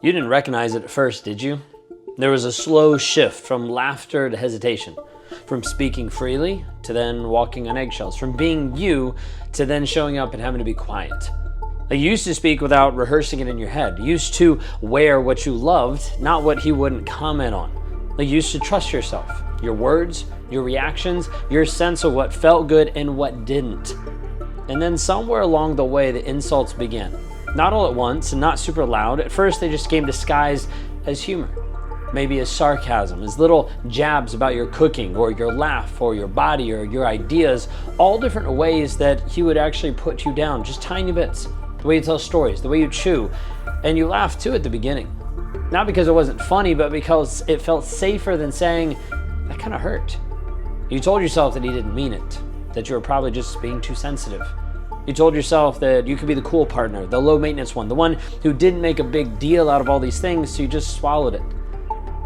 You didn't recognize it at first, did you? There was a slow shift from laughter to hesitation, from speaking freely to then walking on eggshells, from being you to then showing up and having to be quiet. You used to speak without rehearsing it in your head. You used to wear what you loved, not what he wouldn't comment on. You used to trust yourself, your words, your reactions, your sense of what felt good and what didn't. And then somewhere along the way, the insults began. Not all at once and not super loud. At first, they just came disguised as humor. Maybe as sarcasm, as little jabs about your cooking or your laugh or your body or your ideas, all different ways that he would actually put you down, just tiny bits. The way you tell stories, the way you chew, and you laughed too at the beginning. Not because it wasn't funny, but because it felt safer than saying, that kind of hurt. You told yourself that he didn't mean it, that you were probably just being too sensitive. You told yourself that you could be the cool partner, the low maintenance one, the one who didn't make a big deal out of all these things, so you just swallowed it.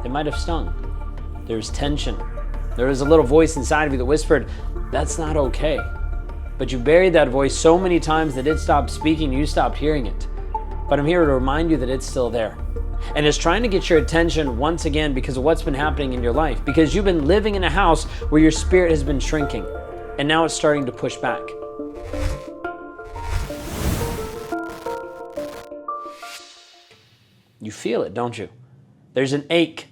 It might have stung. There was tension. There was a little voice inside of you that whispered, that's not okay. But you buried that voice so many times that it stopped speaking, you stopped hearing it. But I'm here to remind you that it's still there. And it's trying to get your attention once again because of what's been happening in your life. Because you've been living in a house where your spirit has been shrinking. And now it's starting to push back. You feel it, don't you? There's an ache,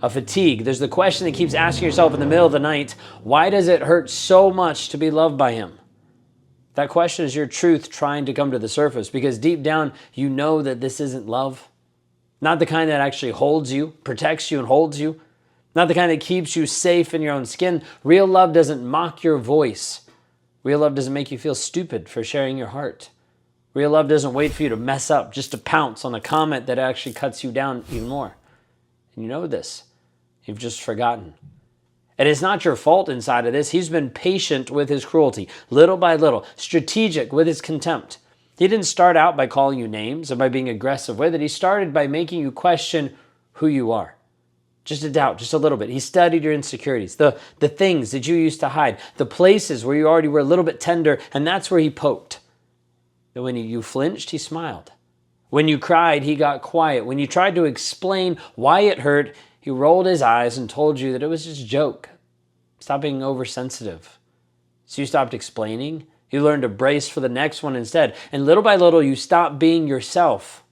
a fatigue. There's the question that keeps asking yourself in the middle of the night, why does it hurt so much to be loved by him? That question is your truth trying to come to the surface because deep down you know that this isn't love. Not the kind that actually holds you, protects you and holds you. Not the kind that keeps you safe in your own skin. Real love doesn't mock your voice. Real love doesn't make you feel stupid for sharing your heart. Real love doesn't wait for you to mess up just to pounce on a comment that actually cuts you down even more. And you know this. You've just forgotten. And it's not your fault inside of this. He's been patient with his cruelty, little by little, strategic with his contempt. He didn't start out by calling you names or by being aggressive with it. He started by making you question who you are. Just a doubt, just a little bit. He studied your insecurities, the things that you used to hide, the places where you already were a little bit tender, and that's where he poked. Then when you flinched, he smiled. When you cried, he got quiet. When you tried to explain why it hurt, he rolled his eyes and told you that it was just a joke. Stop being oversensitive. So you stopped explaining. You learned to brace for the next one instead. And little by little, you stopped being yourself.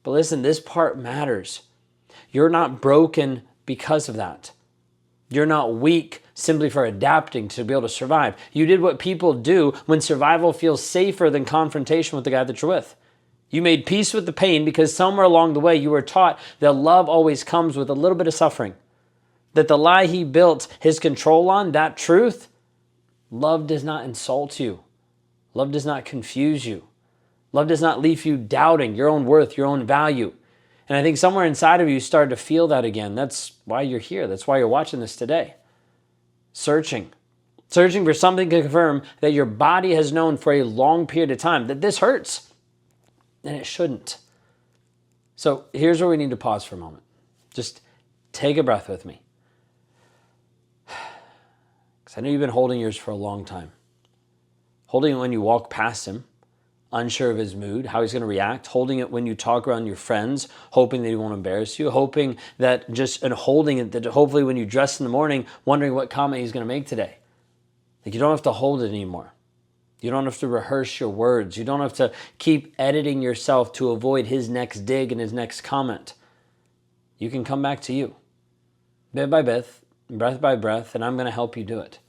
But listen, this part matters. You're not broken because of that. You're not weak simply for adapting to be able to survive. You did what people do when survival feels safer than confrontation with the guy that you're with. You made peace with the pain because somewhere along the way you were taught that love always comes with a little bit of suffering. That the lie he built his control on, that truth, love does not insult you. Love does not confuse you. Love does not leave you doubting your own worth, your own value. And I think somewhere inside of you started to feel that again. That's why you're here. That's why you're watching this today. Searching for something to confirm that your body has known for a long period of time that this hurts. And it shouldn't. So here's where we need to pause for a moment. Just take a breath with me. Because I know you've been holding yours for a long time. Holding it when you walk past him, unsure of his mood, how he's going to react. Holding it when you talk around your friends, hoping that he won't embarrass you. Hoping that and holding it that hopefully when you dress in the morning, wondering what comment he's going to make today. Like you don't have to hold it anymore. You don't have to rehearse your words. You don't have to keep editing yourself to avoid his next dig and his next comment. You can come back to you. Bit by bit, breath by breath, and I'm going to help you do it.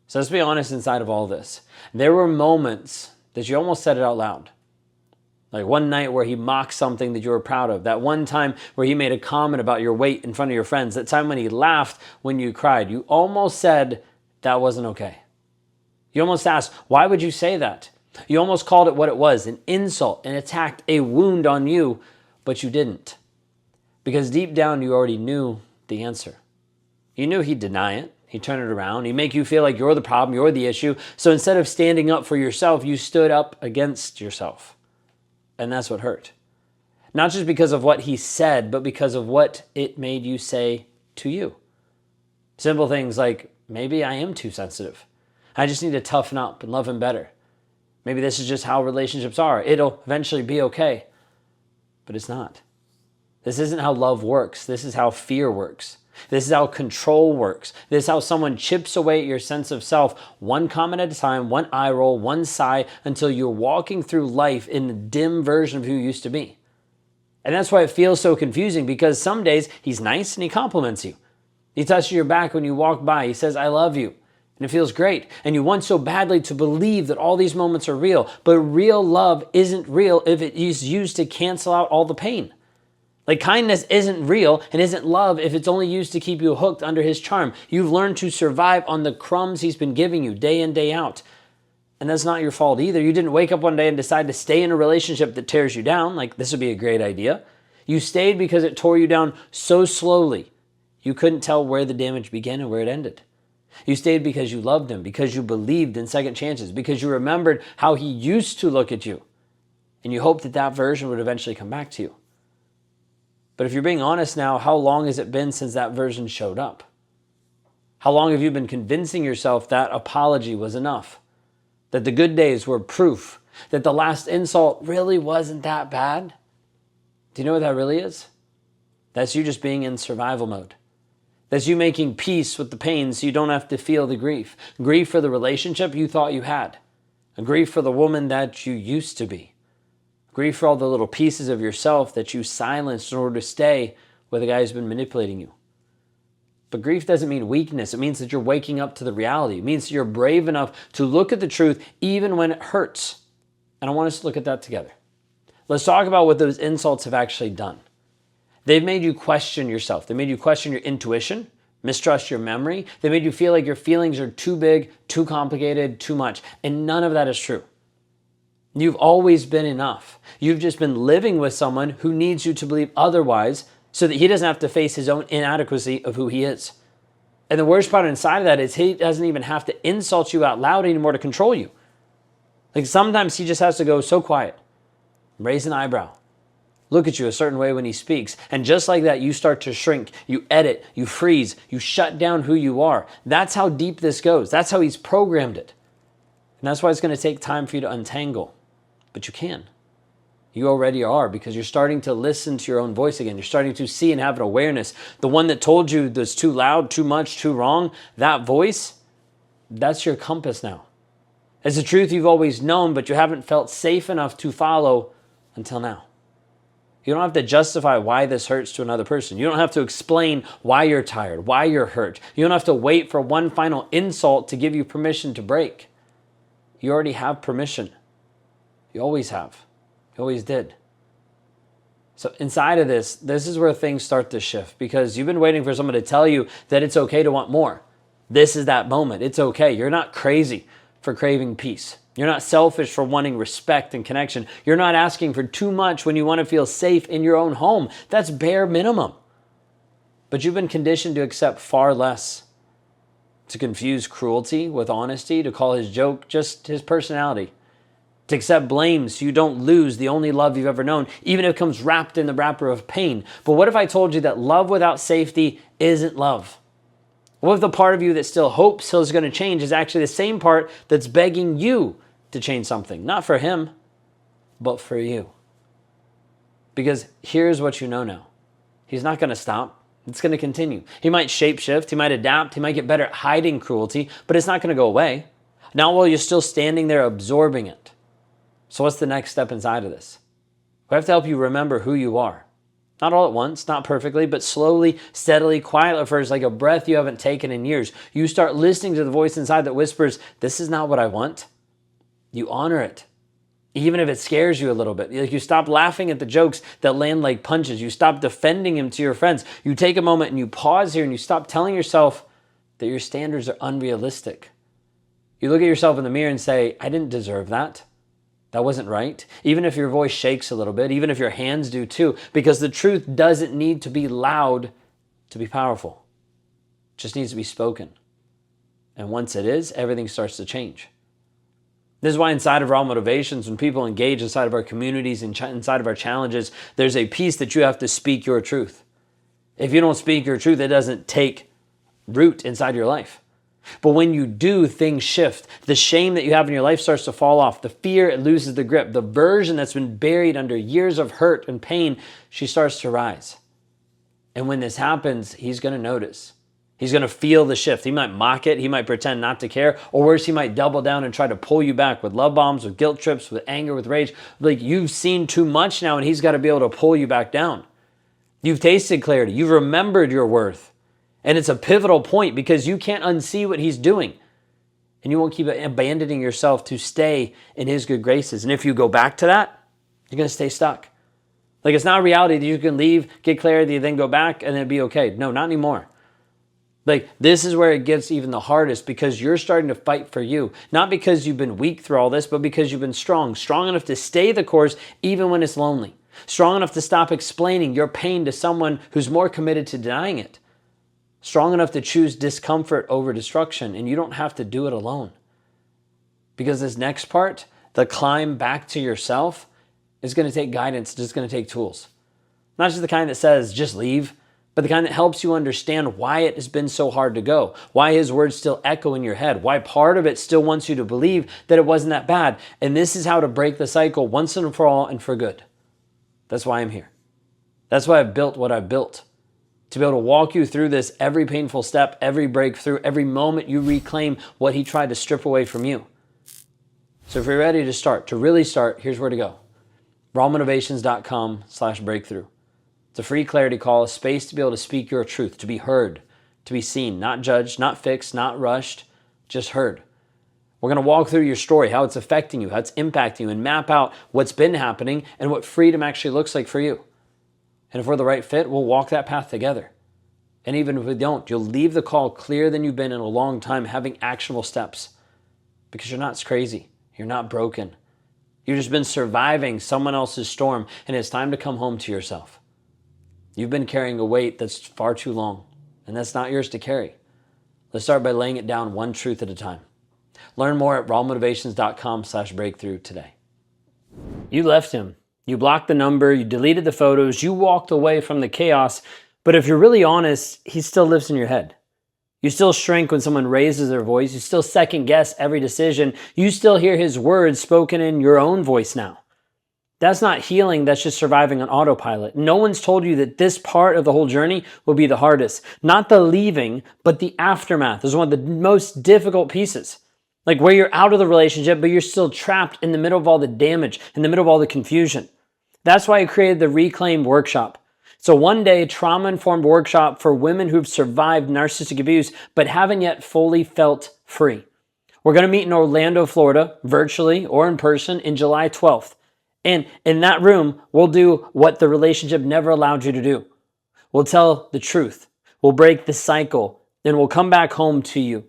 So let's be honest inside of all this. There were moments that you almost said it out loud. Like one night where he mocked something that you were proud of. That one time where he made a comment about your weight in front of your friends. That time when he laughed when you cried. You almost said that wasn't okay. You almost asked, why would you say that? You almost called it what it was, an insult, an attack, a wound on you, but you didn't. Because deep down you already knew the answer. You knew he'd deny it. He'd turn it around. He'd make you feel like you're the problem, you're the issue. So instead of standing up for yourself, you stood up against yourself. And that's what hurt. Not just because of what he said, but because of what it made you say to you. Simple things like, maybe I am too sensitive. I just need to toughen up and love him better. Maybe this is just how relationships are. It'll eventually be okay. But it's not. This isn't how love works. This is how fear works. This is how control works. This is how someone chips away at your sense of self, one comment at a time, one eye roll, one sigh, until you're walking through life in a dim version of who you used to be. And that's why it feels so confusing, because some days he's nice and he compliments you. He touches your back when you walk by. He says, I love you. And it feels great. And you want so badly to believe that all these moments are real. But real love isn't real if it is used to cancel out all the pain. Like, kindness isn't real and isn't love if it's only used to keep you hooked under his charm. You've learned to survive on the crumbs he's been giving you day in, day out. And that's not your fault either. You didn't wake up one day and decide to stay in a relationship that tears you down. Like, this would be a great idea. You stayed because it tore you down so slowly, you couldn't tell where the damage began and where it ended. You stayed because you loved him, because you believed in second chances, because you remembered how he used to look at you. And you hoped that that version would eventually come back to you. But if you're being honest now, how long has it been since that version showed up? How long have you been convincing yourself that apology was enough? That the good days were proof? That the last insult really wasn't that bad? Do you know what that really is? That's you just being in survival mode. That's you making peace with the pain so you don't have to feel the grief. Grief for the relationship you thought you had. A grief for the woman that you used to be. Grief for all the little pieces of yourself that you silenced in order to stay with the guy who's been manipulating you. But grief doesn't mean weakness. It means that you're waking up to the reality. It means that you're brave enough to look at the truth even when it hurts. And I want us to look at that together. Let's talk about what those insults have actually done. They've made you question yourself. They made you question your intuition, mistrust your memory. They made you feel like your feelings are too big, too complicated, too much. And none of that is true. You've always been enough. You've just been living with someone who needs you to believe otherwise so that he doesn't have to face his own inadequacy of who he is. And the worst part inside of that is he doesn't even have to insult you out loud anymore to control you. Like, sometimes he just has to go so quiet, raise an eyebrow, look at you a certain way when he speaks. And just like that, you start to shrink, you edit, you freeze, you shut down who you are. That's how deep this goes. That's how he's programmed it. And that's why it's going to take time for you to untangle. But you can. You already are, because you're starting to listen to your own voice again. You're starting to see and have an awareness. The one that told you that's too loud, too much, too wrong, that voice, that's your compass now. It's the truth you've always known, but you haven't felt safe enough to follow until now. You don't have to justify why this hurts to another person. You don't have to explain why you're tired, why you're hurt. You don't have to wait for one final insult to give you permission to break. You already have permission. You always have. You always did. So inside of this is where things start to shift, because you've been waiting for someone to tell you that it's okay to want more. This is that moment. It's okay. You're not crazy for craving peace. You're not selfish for wanting respect and connection. You're not asking for too much when you want to feel safe in your own home. That's bare minimum. But you've been conditioned to accept far less, to confuse cruelty with honesty, to call his joke just his personality, to accept blame so you don't lose the only love you've ever known, even if it comes wrapped in the wrapper of pain. But what if I told you that love without safety isn't love? What if the part of you that still hopes he's going to change is actually the same part that's begging you to change something? Not for him, but for you. Because here's what you know now. He's not going to stop. It's going to continue. He might shapeshift. He might adapt. He might get better at hiding cruelty, but it's not going to go away. Not while you're still standing there absorbing it. So what's the next step inside of this? We have to help you remember who you are. Not all at once, not perfectly, but slowly, steadily, quietly at first, like a breath you haven't taken in years. You start listening to the voice inside that whispers, this is not what I want. You honor it, even if it scares you a little bit. Like, you stop laughing at the jokes that land like punches. You stop defending him to your friends. You take a moment and you pause here and you stop telling yourself that your standards are unrealistic. You look at yourself in the mirror and say, I didn't deserve that. That wasn't right. Even if your voice shakes a little bit, even if your hands do too, because the truth doesn't need to be loud to be powerful. It just needs to be spoken. And once it is, everything starts to change. This is why inside of Raw Motivations, when people engage inside of our communities and inside of our challenges, there's a piece that you have to speak your truth. If you don't speak your truth, it doesn't take root inside your life. But when you do, things shift. The shame that you have in your life starts to fall off. The fear, it loses the grip. The version that's been buried under years of hurt and pain, she starts to rise. And when this happens, he's going to notice. He's going to feel the shift. He might mock it. He might pretend not to care. Or worse, he might double down and try to pull you back with love bombs, with guilt trips, with anger, with rage. Like, you've seen too much now, and he's got to be able to pull you back down. You've tasted clarity. You've remembered your worth. And it's a pivotal point because you can't unsee what he's doing. And you won't keep abandoning yourself to stay in his good graces. And if you go back to that, you're going to stay stuck. Like, it's not a reality that you can leave, get clarity, then go back, and it'll be okay. No, not anymore. Like, this is where it gets even the hardest because you're starting to fight for you. Not because you've been weak through all this, but because you've been strong. Strong enough to stay the course even when it's lonely. Strong enough to stop explaining your pain to someone who's more committed to denying it. Strong enough to choose discomfort over destruction, and you don't have to do it alone. Because this next part, the climb back to yourself, is going to take guidance, it's going to take tools. Not just the kind that says, just leave, but the kind that helps you understand why it has been so hard to go, why his words still echo in your head, why part of it still wants you to believe that it wasn't that bad. And this is how to break the cycle once and for all and for good. That's why I'm here. That's why I've built what I've built. To be able to walk you through this every painful step, every breakthrough, every moment you reclaim what he tried to strip away from you. So if you're ready to start, to really start, here's where to go. rawmotivations.com/breakthrough. It's a free clarity call, a space to be able to speak your truth, to be heard, to be seen, not judged, not fixed, not rushed, just heard. We're going to walk through your story, how it's affecting you, how it's impacting you, and map out what's been happening and what freedom actually looks like for you. And if we're the right fit, we'll walk that path together. And even if we don't, you'll leave the call clearer than you've been in a long time, having actionable steps. Because you're not crazy. You're not broken. You've just been surviving someone else's storm, and it's time to come home to yourself. You've been carrying a weight that's far too long, and that's not yours to carry. Let's start by laying it down one truth at a time. Learn more at rawmotivations.com/breakthrough today. You left him. You blocked the number, you deleted the photos, you walked away from the chaos, but if you're really honest, he still lives in your head. You still shrink when someone raises their voice, you still second guess every decision, you still hear his words spoken in your own voice now. That's not healing, that's just surviving on autopilot. No one's told you that this part of the whole journey will be the hardest. Not the leaving, but the aftermath is one of the most difficult pieces. Like where you're out of the relationship, but you're still trapped in the middle of all the damage, in the middle of all the confusion. That's why I created the Reclaim Workshop. It's a one-day trauma-informed workshop for women who've survived narcissistic abuse, but haven't yet fully felt free. We're going to meet in Orlando, Florida, virtually or in person, in July 12th. And in that room, we'll do what the relationship never allowed you to do. We'll tell the truth. We'll break the cycle. And we'll come back home to you.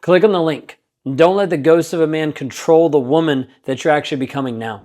Click on the link. Don't let the ghost of a man control the woman that you're actually becoming now.